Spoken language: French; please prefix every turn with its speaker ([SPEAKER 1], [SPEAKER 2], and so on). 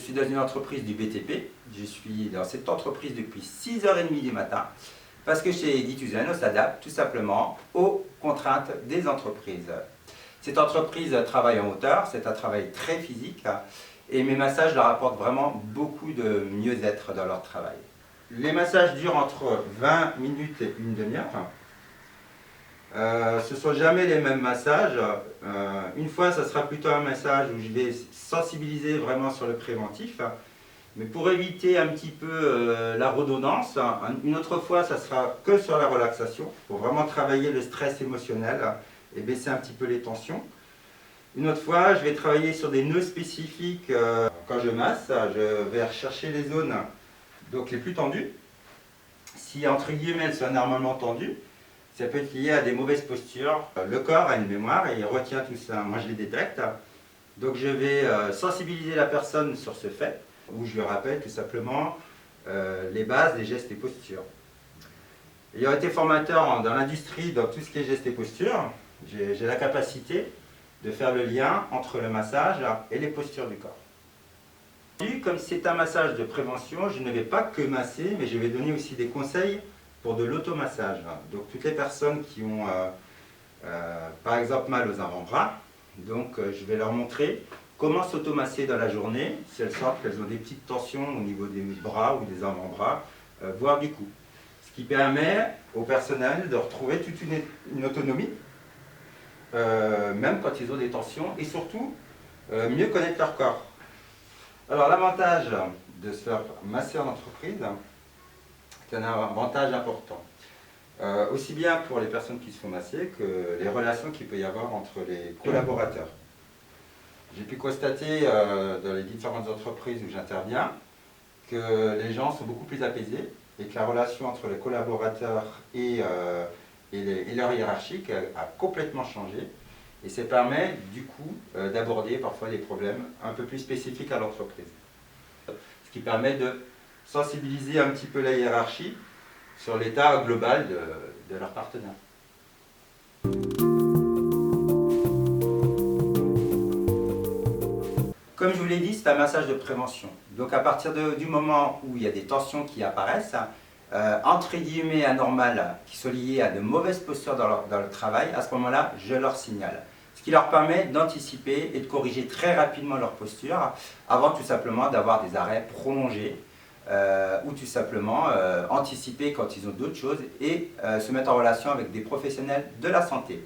[SPEAKER 1] suis dans une entreprise du BTP. Je suis dans cette entreprise depuis 6h30 du matin parce que chez Editusen, on s'adapte tout simplement aux contraintes des entreprises. Cette entreprise travaille en hauteur, c'est un travail très physique et mes massages leur apportent vraiment beaucoup de mieux-être dans leur travail. Les massages durent entre 20 minutes et une demi-heure. Ce ne sont jamais les mêmes massages. Une fois, ça sera plutôt un massage où je vais sensibiliser vraiment sur le préventif. Mais pour éviter un petit peu la redondance, une autre fois, ça sera que sur la relaxation, pour vraiment travailler le stress émotionnel et baisser un petit peu les tensions. Une autre fois, je vais travailler sur des nœuds spécifiques. Quand je masse, je vais rechercher les zones donc, les plus tendues. Si entre guillemets elles sont normalement tendues, ça peut être lié à des mauvaises postures. Le corps a une mémoire et il retient tout ça. Moi je les détecte. Donc je vais sensibiliser la personne sur ce fait, où je lui rappelle tout simplement les bases des gestes et postures. Ayant été formateur dans l'industrie, dans tout ce qui est gestes et postures, j'ai la capacité de faire le lien entre le massage et les postures du corps. Comme c'est un massage de prévention, je ne vais pas que masser, mais je vais donner aussi des conseils pour de l'automassage. Donc toutes les personnes qui ont par exemple mal aux avant-bras, donc je vais leur montrer comment s'automasser dans la journée si elles sentent qu'elles ont des petites tensions au niveau des bras ou des avant-bras, voire du cou. Ce qui permet au personnel de retrouver toute une autonomie, même quand ils ont des tensions, et surtout mieux connaître leur corps. Alors l'avantage de se faire masser en entreprise, c'est un avantage important. Aussi bien pour les personnes qui se font masser que les relations qu'il peut y avoir entre les collaborateurs. J'ai pu constater dans les différentes entreprises où j'interviens que les gens sont beaucoup plus apaisés et que la relation entre les collaborateurs et leur hiérarchique a complètement changé. Et ça permet du coup d'aborder parfois des problèmes un peu plus spécifiques à l'entreprise. Ce qui permet de sensibiliser un petit peu la hiérarchie sur l'état global de leurs partenaires. Comme je vous l'ai dit, c'est un massage de prévention. Donc à partir du moment où il y a des tensions qui apparaissent, entre guillemets anormales, qui sont liées à de mauvaises postures dans le travail, à ce moment-là, je leur signale. Ce qui leur permet d'anticiper et de corriger très rapidement leur posture, avant tout simplement d'avoir des arrêts prolongés, ou tout simplement anticiper quand ils ont d'autres choses et se mettre en relation avec des professionnels de la santé.